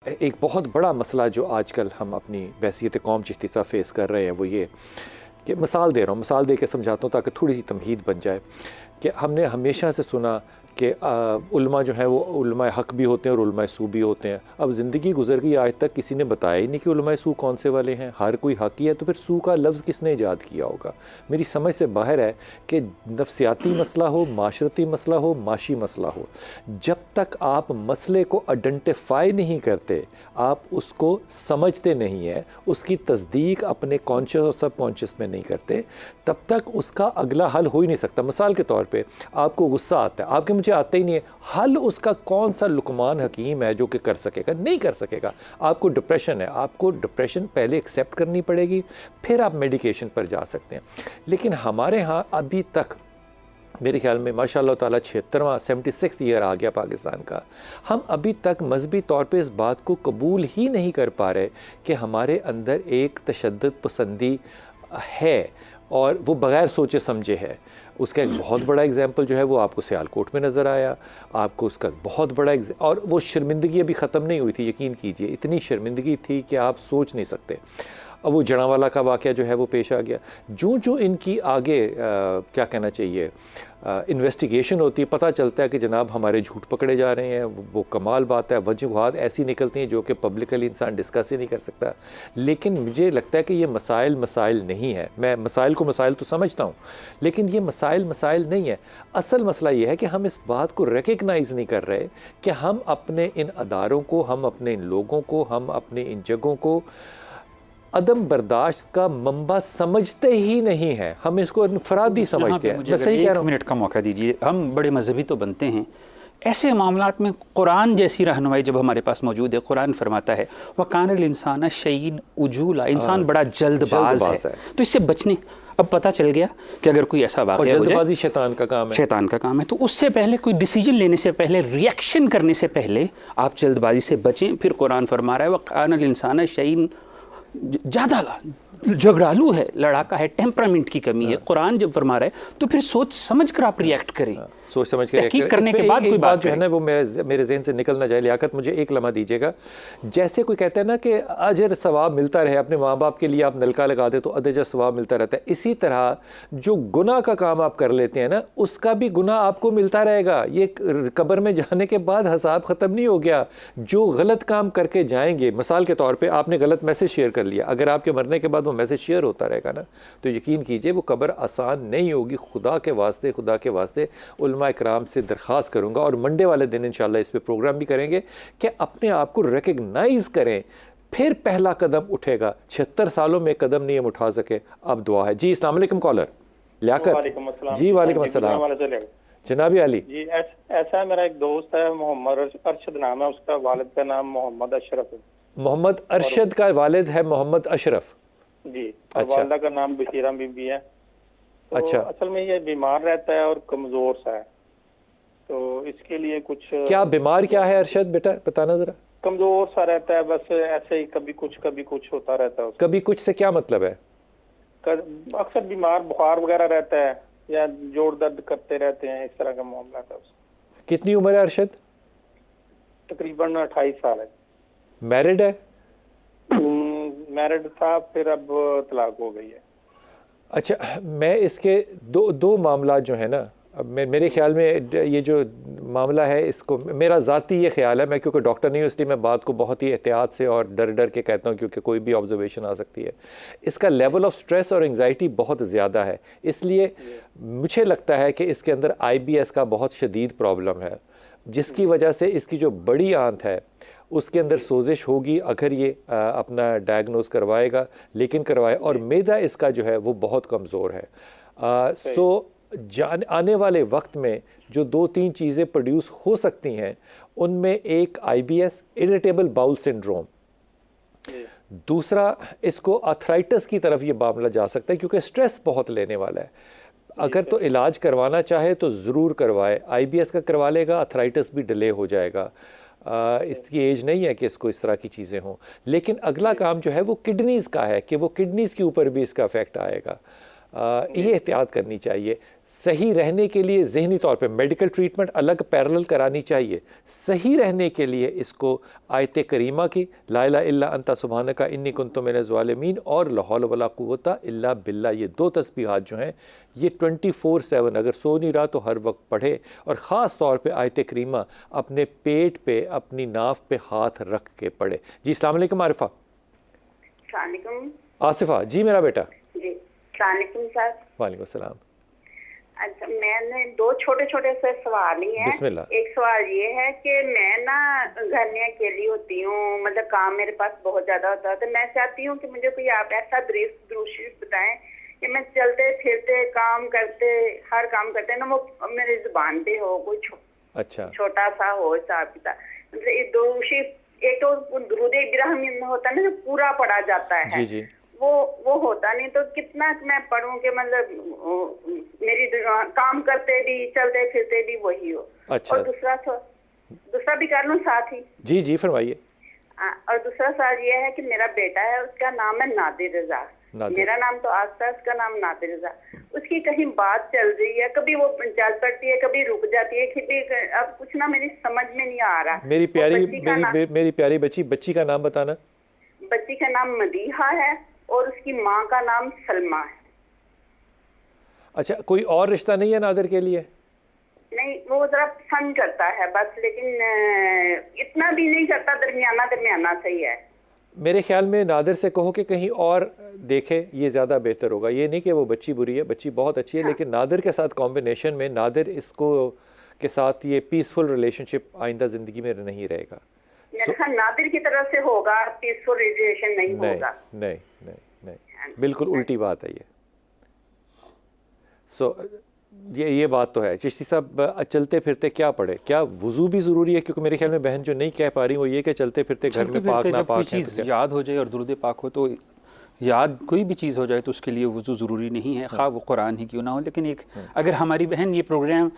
ایک بہت بڑا مسئلہ جو آج کل ہم اپنی بحثیت قوم چشتی صاحب فیس کر رہے ہیں وہ یہ کہ مثال دے رہا ہوں، مثال دے کے سمجھاتا ہوں تاکہ تھوڑی سی تمہید بن جائے کہ ہم نے ہمیشہ سے سنا کہ علماء جو ہیں وہ علماء حق بھی ہوتے ہیں اور علماء سو بھی ہوتے ہیں۔ اب زندگی گزر گئی، آج تک کسی نے بتایا ہی نہیں کہ علماء سو کون سے والے ہیں۔ ہر کوئی حق ہی ہے، تو پھر سو کا لفظ کس نے ایجاد کیا ہوگا؟ میری سمجھ سے باہر ہے کہ نفسیاتی مسئلہ ہو، معاشرتی مسئلہ ہو، معاشی مسئلہ ہو، جب تک آپ مسئلے کو آئیڈینٹیفائی نہیں کرتے، آپ اس کو سمجھتے نہیں ہیں، اس کی تصدیق اپنے کانشیس اور سب کانشیس میں نہیں کرتے، تب تک اس کا اگلا حل ہو ہی نہیں سکتا۔ مثال کے طور پہ آپ کو غصہ آتا ہے، آپ کے مجھے آتا ہی نہیں ہے، حل اس کا کون سا لقمان حکیم ہے جو کہ کر سکے گا؟ نہیں کر سکے گا۔ آپ کو ڈپریشن ہے، آپ کو ڈپریشن پہلے ایکسیپٹ کرنی پڑے گی، پھر آپ میڈیکیشن پر جا سکتے ہیں۔ لیکن ہمارے ہاں ابھی تک میرے خیال میں ماشاء اللہ تعالیٰ 76 ایئر آ گیا پاکستان کا، ہم ابھی تک مذہبی طور پہ اس بات کو قبول ہی نہیں کر پا رہے کہ ہمارے اندر ایک تشدد پسندی ہے اور وہ بغیر سوچے سمجھے ہے۔ اس کا ایک بہت بڑا اگزامپل جو ہے وہ آپ کو سیالکوٹ میں نظر آیا، آپ کو اس کا بہت بڑا اور وہ شرمندگی ابھی ختم نہیں ہوئی تھی، یقین کیجئے اتنی شرمندگی تھی کہ آپ سوچ نہیں سکتے۔ اب وہ جڑاوالا کا واقعہ جو ہے وہ پیش آ گیا، جو ان کی آگے کیا کہنا چاہیے انویسٹیگیشن ہوتی ہے، پتہ چلتا ہے کہ جناب ہمارے جھوٹ پکڑے جا رہے ہیں، وہ کمال بات ہے، وجوہات ایسی نکلتی ہیں جو کہ پبلکلی انسان ڈسکس ہی نہیں کر سکتا۔ لیکن مجھے لگتا ہے کہ یہ مسائل نہیں ہے، میں مسائل کو مسائل تو سمجھتا ہوں، لیکن یہ مسائل نہیں ہے۔ اصل مسئلہ یہ ہے کہ ہم اس بات کو ریکگنائز نہیں کر رہے کہ ہم اپنے ان اداروں کو، ہم اپنے ان لوگوں کو، ہم اپنے ان جگہوں کو عدم برداشت کا منبع سمجھتے ہی نہیں ہیں، ہم اس کو انفرادی سمجھتے ہیں۔ میں صحیح کہہ رہا ہوں؟ 1 منٹ کا موقع دیجیے، ہم بڑے مذہبی تو بنتے ہیں، ایسے معاملات میں قرآن جیسی رہنمائی جب ہمارے پاس موجود ہے، قرآن فرماتا ہے وَقَانَ الْإِنسَانَ شَيْءٍ عُجُولًا، انسان بڑا جلد باز ہے، تو اس سے بچنے اب پتہ چل گیا کہ اگر کوئی ایسا واقعہ ہو جائے، جلد بازی شیطان کا کام ہے، تو اس سے پہلے کوئی ڈیسیجن لینے سے پہلے، ریئیکشن کرنے سے پہلے آپ جلد بازی سے بچیں۔ پھر قرآن فرما رہا ہے وَقَانَ الْإِنسَانَ شَيْءٍ زیادہ جھگڑالو ہے، لڑاکا ہے، ٹیمپرامنٹ کی کمی ہے۔ قرآن جب فرما رہا ہے تو پھر سوچ سمجھ کر آپ ریئیکٹ کریں، سوچ سمجھ کر تحقیق کرنے کے بعد کوئی بات جو ہے نا وہ میرے ذہن سے نکل نہ جائے۔ لیاقت مجھے ایک لمحہ دیجیے گا، جیسے کوئی کہتا ہے نا کہ اجر ثواب ملتا رہے، اپنے ماں باپ کے لیے آپ نلکا لگا دے تو اجر ثواب ملتا رہتا ہے، اسی طرح جو گناہ کا کام آپ کر لیتے ہیں نا اس کا بھی گناہ آپ کو ملتا رہے گا۔ یہ قبر میں جانے کے بعد حساب ختم نہیں ہو گیا۔ جو غلط کام کر کے جائیں گے، مثال کے طور پہ آپ نے غلط میسج شیئر کر لیا، اگر آپ کے مرنے کے بعد وہ میسج شیئر ہوتا رہے گا نا تو یقین کیجئے وہ قبر آسان نہیں ہوگی۔ خدا کے واسطے علماء اکرام سے درخواست کروں گا، اور منڈے والے دن انشاءاللہ اس پہ پروگرام بھی کریں گے کہ اپنے آپ کو ریکگنائز کریں، پھر پہلا قدم اٹھے گا۔ 76 سالوں میں قدم نہیں ہم اٹھا سکے، اب دعا ہے۔ جی السلام علیکم کالر لیاقت۔ جی وعلیکم السلام جناب علی۔ جی ایسا ہے، میرا ایک دوست ہے محمد ارشد نام ہے اس کا، والد کا نام محمد اشرف ہے۔ محمد ارشد کا والد ہے محمد اشرف جی، اور والدہ کا نام بشیرہ بی بی ہے۔ اچھا، اصل میں یہ بیمار رہتا ہے اور کمزور سا ہے، تو اس کے لیے کچھ کیا بیمار کیا ہے ارشد بیٹا بتانا ذرا؟ کمزور سا رہتا ہے، بس ایسے ہی کبھی کچھ ہوتا رہتا ہے۔ کبھی کچھ سے کیا مطلب ہے؟ اکثر بیمار، بخار وغیرہ رہتا ہے یا جوڑ درد کرتے رہتے ہیں، اس طرح کا معاملہ تھا اس۔ کتنی عمر ہے ارشد؟ تقریباً 28 سال ہے۔ میرڈ ہے؟ میرڈ تھا، پھر اب طلاق ہو گئی ہے۔ اچھا، میں اس کے دو معاملات جو ہیں نا، اب میرے خیال میں یہ جو معاملہ ہے اس کو میرا ذاتی یہ خیال ہے، میں کیونکہ ڈاکٹر نہیں ہوں اس لیے میں بات کو بہت ہی احتیاط سے اور ڈر کے کہتا ہوں کیونکہ کوئی بھی آبزرویشن آ سکتی ہے۔ اس کا لیول آف سٹریس اور انگزائٹی بہت زیادہ ہے، اس لیے مجھے لگتا ہے کہ اس کے اندر IBS کا بہت شدید پرابلم ہے، جس کی وجہ سے اس کی جو بڑی آنت ہے اس کے اندر سوزش ہوگی اگر یہ اپنا ڈائگنوز کروائے گا، لیکن کروائے، اور معدہ اس کا جو ہے وہ بہت کمزور ہے۔ آنے والے وقت میں جو 2-3 چیزیں پروڈیوس ہو سکتی ہیں ان میں ایک IBS اریٹیبل باؤل سنڈروم، دوسرا اس کو آرتھرائٹس کی طرف یہ معاملہ جا سکتا ہے کیونکہ سٹریس بہت لینے والا ہے۔ اگر تو علاج کروانا چاہے تو ضرور کروائے، IBS کا کروا لے گا، آرتھرائٹس بھی ڈیلے ہو جائے گا۔ اس کی ایج نہیں ہے کہ اس کو اس طرح کی چیزیں ہوں، لیکن اگلا کام جو ہے وہ کڈنیز کا ہے کہ وہ کڈنیز کے اوپر بھی اس کا افیکٹ آئے گا۔ یہ احتیاط کرنی چاہیے۔ صحیح رہنے کے لیے ذہنی طور پہ میڈیکل ٹریٹمنٹ الگ پیرلل کرانی چاہیے. صحیح رہنے کے لیے اس کو آیت کریمہ کی لا الہ الا انت سبحانک انی کنت من الظالمین اور لا حول ولا قوت الا باللہ، یہ 2 تسبیحات جو ہیں یہ 24/7 اگر سو نہیں رہا تو ہر وقت پڑھے، اور خاص طور پہ آیت کریمہ اپنے پیٹ پہ اپنی ناف پہ ہاتھ رکھ کے پڑھے. جی السلام علیکم عارفہ. السلام علیکم. آصفہ جی میرا بیٹا. جی السلام علیکم سر. وعلیکم السلام. اچھا میں نے 2 چھوٹے سے سوال ہی ہیں. بسم اللہ. ایک سوال یہ ہے کہ میں نا گھر میں اکیلی ہوتی ہوں، مطلب کام میرے پاس بہت زیادہ ہوتا ہے، تو میں چاہتی ہوں کہ مجھے کوئی آپ ایسا درود شریف بتائیں کہ میں چلتے پھرتے کام کرتے ہر کام کرتے نا وہ میری زبان پہ ہو، کوئی اچھا چھوٹا سا ہو حساب کتاب. مطلب درود شریف ایک تو درود ابراہیم ہوتا ہے نا جو پورا پڑھا جاتا ہے، جی جی وہ ہوتا نہیں، تو کتنا میں پڑھوں کہ مطلب میری کام کرتے بھی چلتے پھرتے بھی وہی ہو. اچھا. اور دوسرا بھی کر لوں ساتھ ہی. جی جی فرمائیے. اور دوسرا سوال یہ ہے کہ میرا بیٹا ہے، اس کا نام ہے نادر رضا. میرا نام تو آج تھا، اس کا نام نادر رضا. اس کی کہیں بات چل رہی ہے، کبھی وہ چل پڑتی ہے کبھی رک جاتی ہے، کبھی اب کچھ نہ میری سمجھ میں نہیں آ رہا. میری پیاری بچی کا نام بتانا. بچی کا نام مدیحہ ہے اور اس کی ماں کا نام سلمہ ہے. اچھا کوئی اور رشتہ نہیں ہے نادر کے لیے؟ نہیں، وہ ذرا پسند کرتا ہے بس، لیکن اتنا بھی نہیں کرتا، درمیانہ صحیح ہے. میرے خیال میں نادر سے کہو کہ کہیں اور دیکھے، یہ زیادہ بہتر ہوگا. یہ نہیں کہ وہ بچی بری ہے، بچی بہت اچھی ہے، لیکن نادر کے ساتھ کمبینیشن میں نادر اس کو کے ساتھ یہ پیسفل ریلیشن شپ آئندہ زندگی میں نہیں رہے گا. نادر کی طرف سے ہوگا، پیسفل ریلیشن نہیں ہوگا. نہیں بالکل الٹی بات ہے یہ. سو یہ بات تو ہے. چشتی صاحب چلتے پھرتے کیا پڑھے؟ کیا وضو بھی ضروری ہے؟ کیونکہ میرے خیال میں بہن جو نہیں کہہ پا رہی وہ یہ کہ چلتے پھرتے گھر میں پاک نہ جب کوئی پاک چیز یاد ہو جائے اور درود پاک ہو تو یاد کوئی بھی چیز ہو جائے تو اس کے لیے وضو ضروری نہیں ہے، خواہ وہ قرآن ہی کیوں نہ ہو. لیکن اگر ہماری بہن یہ پروگرام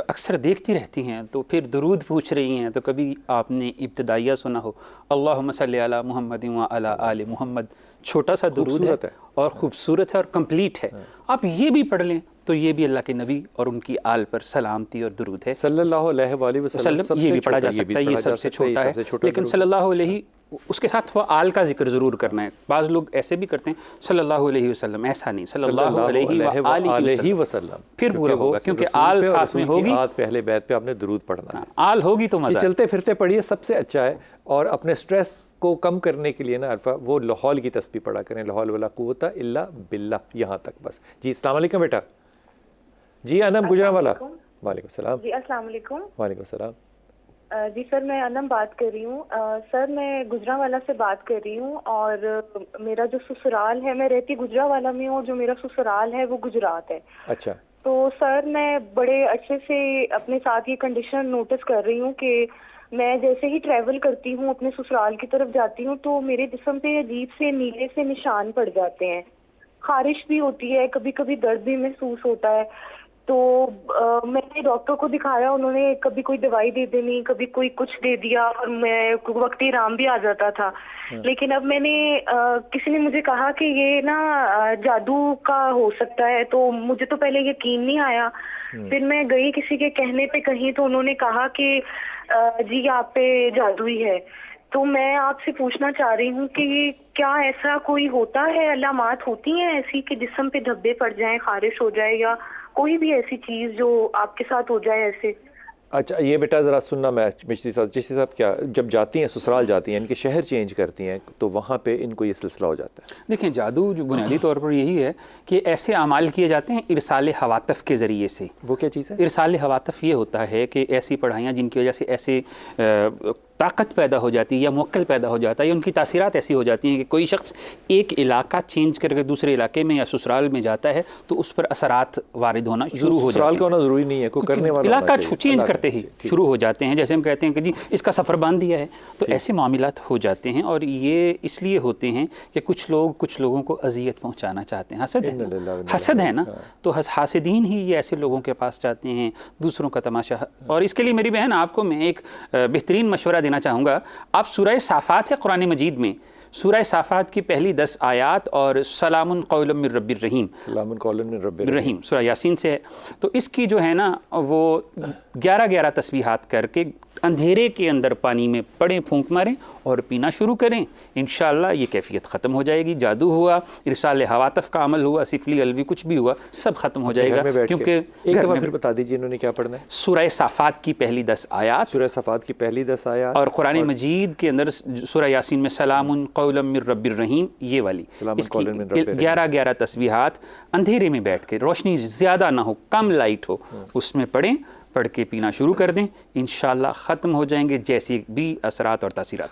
اکثر دیکھتی رہتی ہیں تو پھر درود پوچھ رہی ہیں، تو کبھی آپ نے ابتدائیہ سنا ہو اللہم صلی علی محمد وعلی آل محمد، چھوٹا سا درود ہے اور خوبصورت ہے اور کمپلیٹ ہے. آپ یہ بھی پڑھ لیں تو یہ بھی اللہ کے نبی اور ان کی آل پر سلامتی اور درود ہے صلی اللہ علیہ وآلہ وسلم. یہ بھی پڑھا جا سکتا ہے، یہ سب سے چھوٹا ہے. لیکن صلی اللہ علیہ اس کے ساتھ وہ آل کا ذکر ضرور کرنا ہے. بعض لوگ ایسے بھی کرتے ہیں صلی اللہ علیہ وسلم، ایسا نہیں، صلی اللہ علیہ وسلم پھر پورا ہوگا کیونکہ آل ساتھ میں ہوگی. پہلے بیت پہ آپ نے درود پڑھنا ہے، آل ہوگی تو مزہ. چلتے پھرتے پڑھیے سب سے اچھا ہے. اور اپنے سٹریس کو کم کرنے کے لیے نا عرفہ وہ لاحول کی تسبیح پڑھا کریں، لا حول ولا قوت الا باللہ، یہاں تک بس. جی السلام علیکم بیٹا. جی انم گجرانوالا. وعلیکم السلام. جی السلام علیکم. وعلیکم السلام. جی سر میں انم بات کر رہی ہوں. سر میں گجرانوالا سے بات کر رہی ہوں، اور میرا جو سسرال ہے، میں رہتی گجرانوالا میں ہوں، اور جو میرا سسرال ہے وہ گجرات ہے. اچھا. تو سر میں بڑے عرصے سے اپنے ساتھ یہ کنڈیشن نوٹس کر رہی ہوں کہ میں جیسے ہی ٹریول کرتی ہوں اپنے سسرال کی طرف جاتی ہوں تو میرے جسم پہ عجیب سے نیلے سے نشان پڑ جاتے ہیں، خارش بھی ہوتی ہے، کبھی کبھی درد بھی محسوس ہوتا ہے. تو میں نے ڈاکٹر کو دکھایا، انہوں نے کبھی کوئی دوائی دے دینی، کبھی کوئی کچھ دے دیا، اور میں وقتی آرام بھی آ جاتا تھا. لیکن اب میں نے کسی نے مجھے کہا کہ یہ نا جادو کا ہو سکتا ہے، تو مجھے تو پہلے یقین نہیں آیا. پھر میں گئی کسی کے کہنے پہ کہیں تو انہوں نے کہا کہ جی آپ پہ جادو ہی ہے. تو میں آپ سے پوچھنا چاہ رہی ہوں کہ کیا ایسا کوئی ہوتا ہے، علامات ہوتی ہیں ایسی کہ جسم پہ دھبے پڑ جائیں، خارش ہو جائے، یا کوئی بھی ایسی چیز جو آپ کے ساتھ ہو جائے ایسے؟ اچھا یہ بیٹا ذرا سننا. میں چشتی صاحب کیا جب جاتی ہیں سسرال جاتی ہیں، ان کے شہر چینج کرتی ہیں تو وہاں پہ ان کو یہ سلسلہ ہو جاتا ہے؟ دیکھیں جادو جو بنیادی طور پر یہی ہے کہ ایسے اعمال کیے جاتے ہیں ارسال حواتف کے ذریعے سے. وہ کیا چیز ہے؟ ارسال حواتف یہ ہوتا ہے کہ ایسی پڑھائیاں جن کی وجہ سے ایسے طاقت پیدا ہو جاتی ہے یا موکل پیدا ہو جاتا ہے، یا ان کی تاثیرات ایسی ہو جاتی ہیں کہ کوئی شخص ایک علاقہ چینج کر کے دوسرے علاقے میں یا سسرال میں جاتا ہے تو اس پر اثرات وارد ہونا شروع ہو جاتے ہیں. سسرال کا ہونا ضروری نہیں ہے، کوئی کرنے والا علاقہ چینج کرتے ہی شروع ہو جاتے ہیں. جیسے ہم کہتے ہیں کہ جی اس کا سفر باندھ دیا ہے، تو ایسے معاملات ہو جاتے ہیں. اور یہ اس لیے ہوتے ہیں کہ کچھ لوگوں کو اذیت پہنچانا چاہتے ہیں. حسد ہے نا، تو حاسدین ہی یہ ایسے لوگوں کے پاس جاتے ہیں دوسروں کا تماشا. اور اس کے لیے میری بہن آپ کو میں ایک بہترین مشورہ دینا چاہوں گا. آپ سورہ صافات ہے قرآن مجید میں، سورہ صافات کی پہلی 10 آیات اور سلام قول من رب الرحیم، سلام قولا من رب رحیم سورہ یاسین سے ہے. تو اس کی جو ہے نا وہ 11 تسبیحات کر کے اندھیرے کے اندر پانی میں پڑیں، پھونک ماریں اور پینا شروع کریں. انشاءاللہ یہ کیفیت ختم ہو جائے گی. جادو ہوا، ارسال حواتف کا عمل ہوا، سفلی الوی کچھ بھی ہوا، سب ختم ہو جائے گا. کیونکہ ایک دفعہ پھر بتا دیجیے انہوں نے کیا پڑھنا ہے. سورہ صافات کی پہلی 10 آیات، سورہ صفات کی پہلی 10 آیات، اور قرآن مجید کے اندر سورہ یاسین میں سلام قولا من رب الرحیم یہ والی، سلام اس کی قولا من رب الرحیم. 11 تسبیحات اندھیرے میں بیٹھ کے، روشنی زیادہ نہ ہو، کم لائٹ ہو، اس میں پڑھیں، پڑھ کے پینا شروع کر دیں. انشاءاللہ ختم ہو جائیں گے جیسی بھی اثرات اور تاثیرات.